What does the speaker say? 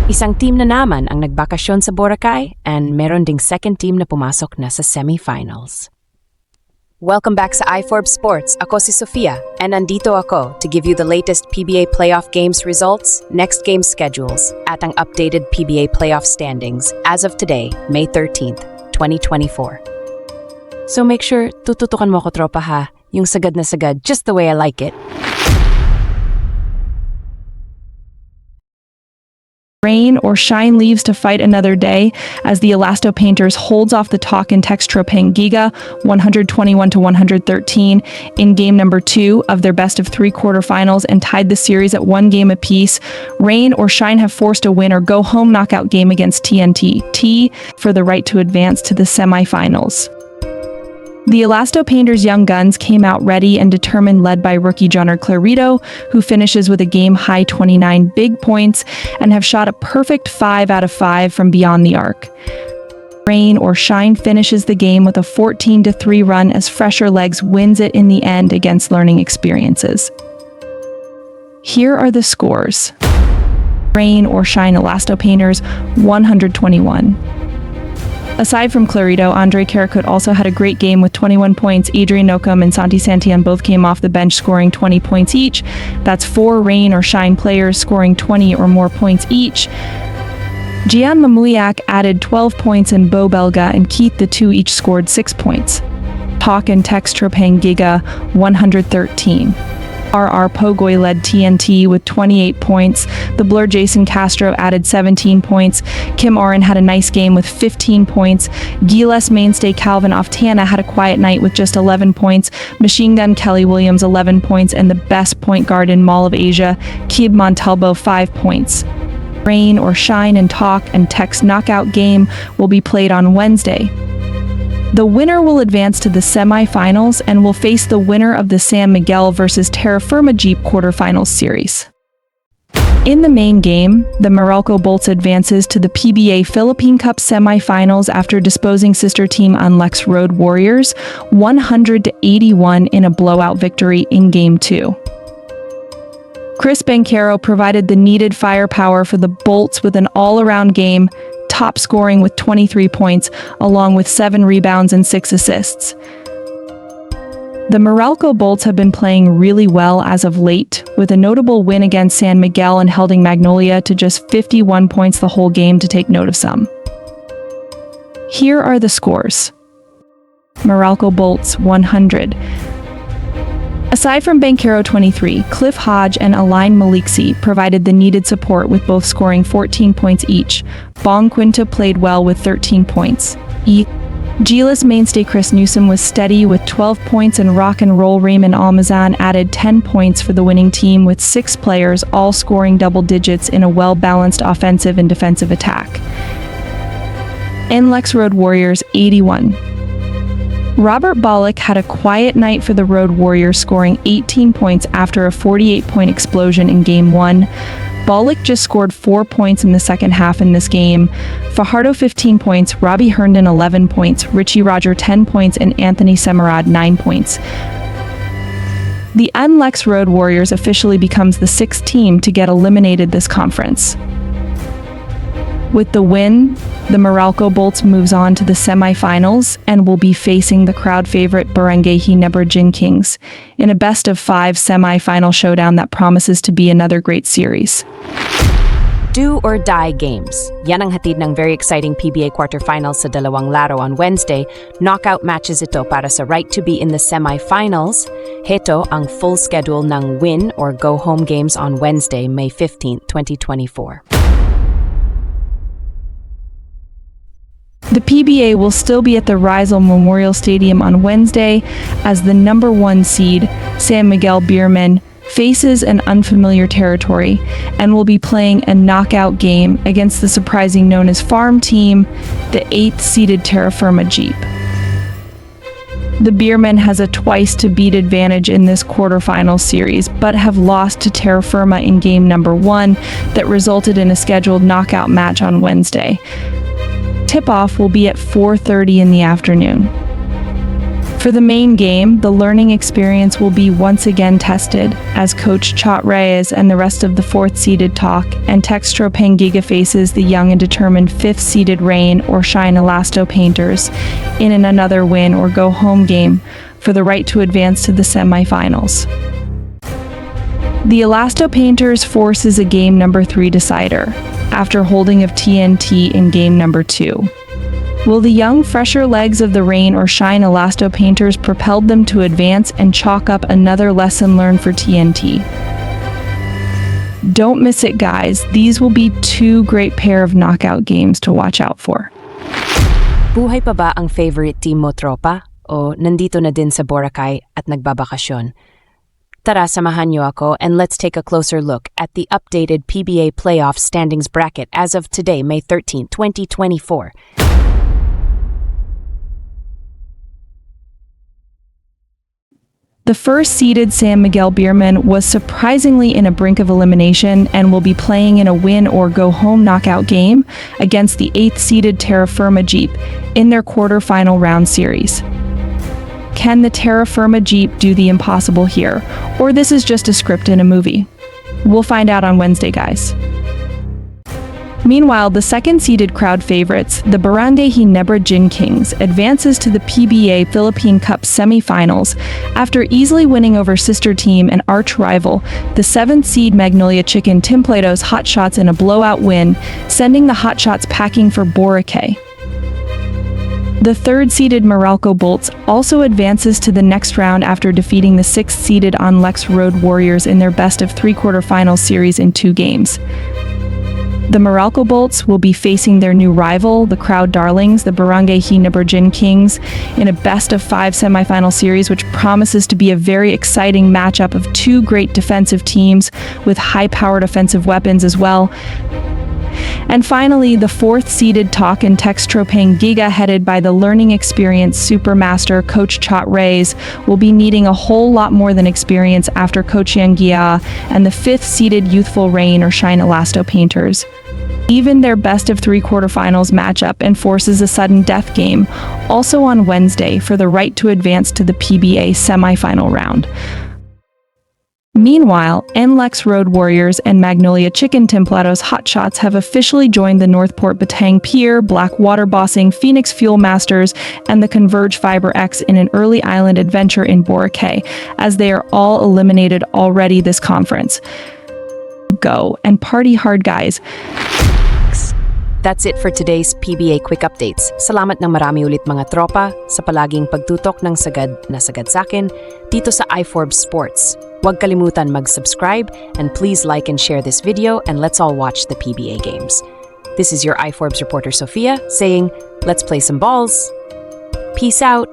Isang team na naman ang nagbakasyon sa Boracay and meron ding second team na pumasok na sa semifinals. Welcome back sa iForb Sports. Ako si Sofia and nandito ako to give you the latest PBA Playoff Games results, next game schedules, at ang updated PBA Playoff Standings as of today, May 13th, 2024. So make sure tututukan mo ako tropa ha, yung sagad na sagad, just the way I like it. Rain or shine leaves to fight another day as the Elasto Painters holds off the Talk and Text Giga 121-113 in game number 2 of their best of 3 quarterfinals and tied the series at 1 game apiece. Rain or shine have forced a win or go home knockout game against TNT for the right to advance to the semifinals. The Elasto Painters' young guns came out ready and determined, led by rookie Jonner Clarito, who finishes with a game-high 29 big points and have shot a perfect 5 out of 5 from beyond the arc. Rain or shine finishes the game with a 14-3 run as Fresher Legs wins it in the end against Learning Experiences. Here are the scores. Rain or shine Elasto Painters 121. Aside from Clarito, Andre Caracut also had a great game with 21 points. Adrian Nocum and Santi Santillan both came off the bench scoring 20 points each. That's 4 rain or shine players scoring 20 or more points each. Gian Mamuyak added 12 points and Bo Belga and Keith the two each scored 6 points. Talk and Text Giga 113. RR Pogoy led TNT with 28 points. The Blur Jason Castro added 17 points. Kim Oren had a nice game with 15 points. Giles mainstay Calvin Oftana had a quiet night with just 11 points. Machine Gun Kelly Williams 11 points, and the best point guard in Mall of Asia, Kib Montalvo 5 points. Rain or shine and Talk and Text knockout game will be played on Wednesday. The winner will advance to the semifinals and will face the winner of the San Miguel versus Terrafirma Jeep quarterfinals series. In the main game, the Meralco Bolts advances to the PBA Philippine Cup semifinals after disposing sister team Nlex Road Warriors 100-81 in a blowout victory in Game 2. Chris Banquero provided the needed firepower for the Bolts with an all-around game, top scoring with 23 points, along with 7 rebounds and 6 assists. The Meralco Bolts have been playing really well as of late, with a notable win against San Miguel and holding Magnolia to just 51 points the whole game, to take note of some. Here are the scores. Meralco Bolts 100. Aside from Banquero 23, Cliff Hodge and Aline Maliksi provided the needed support with both scoring 14 points each. Bong Quinta played well with 13 points. Gilas mainstay Chris Newsom was steady with 12 points, and Rock and Roll Raymond Almazan added 10 points for the winning team, with 6 players all scoring double digits in a well-balanced offensive and defensive attack. Nlex Road Warriors 81. Robert Bollock had a quiet night for the Road Warriors, scoring 18 points after a 48-point explosion in Game 1. Bollock just scored 4 points in the second half in this game. Fajardo 15 points, Robbie Herndon 11 points, Richie Roger 10 points, and Anthony Semerad 9 points. The Nlex Road Warriors officially becomes the 6th team to get eliminated this conference. With the win, the Meralco Bolts moves on to the semifinals and will be facing the crowd favorite Barangay Ginebra Kings in a best-of-5 semifinal showdown that promises to be another great series. Do or die games. Yan ang hatid ng very exciting PBA quarterfinals sa dalawang laro on Wednesday. Knockout matches ito para sa right to be in the semifinals. Heto ang full schedule ng win or go home games on Wednesday, May 15, 2024. The PBA will still be at the Rizal Memorial Stadium on Wednesday as the number 1 seed, San Miguel Beermen, faces an unfamiliar territory and will be playing a knockout game against the surprising known as farm team, the 8th-seeded Terrafirma Jeep. The Beermen has a twice-to-beat advantage in this quarterfinal series, but have lost to Terrafirma in game number 1 that resulted in a scheduled knockout match on Wednesday. Tip-off will be at 4:30 in the afternoon. For the main game, the learning experience will be once again tested as Coach Chot Reyes and the rest of the 4th-seeded Talk and Textro Pangiga faces the young and determined 5th-seeded Rain or Shine Elasto Painters in an another win or go home game for the right to advance to the semifinals. The Elasto Painters forces a game number 3 decider after holding of TNT in game number 2. Will the young, fresher legs of the Rain or Shine Elasto Painters propel them to advance and chalk up another lesson learned for TNT? Don't miss it, guys. These will be 2 great pair of knockout games to watch out for. Buhay pa ba ang favorite team mo, tropa? O nandito na din sa Boracay at nagbabakasyon? Tara, samahan niyo ako and let's take a closer look at the updated PBA Playoffs Standings Bracket as of today, May 13, 2024. The first-seeded San Miguel Beermen was surprisingly in a brink of elimination and will be playing in a win-or-go-home knockout game against the 8th-seeded Terrafirma Jeep in their quarter-final round series. Can the Terrafirma Jeep do the impossible here, or this is just a script in a movie? We'll find out on Wednesday, guys. Meanwhile, the second-seeded crowd favorites, the Barangay Ginebra Gin Kings, advances to the PBA Philippine Cup semifinals after easily winning over sister team and arch-rival, the 7th-seed Magnolia Chicken Timplatos Hotshots in a blowout win, sending the Hotshots packing for Boracay. The third-seeded Meralco Bolts also advances to the next round after defeating the 6th-seeded Nlex Road Warriors in their best-of-3 quarterfinals series in 2 games. The Meralco Bolts will be facing their new rival, the crowd darlings, the Barangay Ginebra Gin Kings, in a best-of-5 semifinal series which promises to be a very exciting matchup of 2 great defensive teams with high-powered offensive weapons as well. And finally, the 4th-seeded Talk and Textro Pangiga, headed by the learning experience supermaster Coach Chot Reyes, will be needing a whole lot more than experience after Coach Yangia and the 5th-seeded youthful Rain or Shine Elasto Painters. Even their best-of-3 quarterfinals matchup enforces a sudden death game, also on Wednesday, for the right to advance to the PBA semifinal round. Meanwhile, Nlex Road Warriors and Magnolia Chicken Timplatos Hotshots have officially joined the Northport Batang Pier, Blackwater Bossing, Phoenix Fuel Masters, and the Converge Fiber X in an early island adventure in Boracay, as they are all eliminated already this conference. Go and party hard, guys. That's it for today's PBA Quick Updates. Salamat ng marami ulit mga tropa sa palaging pagtutok ng sagad na sagad sakin dito sa iForbes Sports. Huwag kalimutan mag-subscribe and please like and share this video and let's all watch the PBA games. This is your iForbes reporter Sofia saying, let's play some balls. Peace out.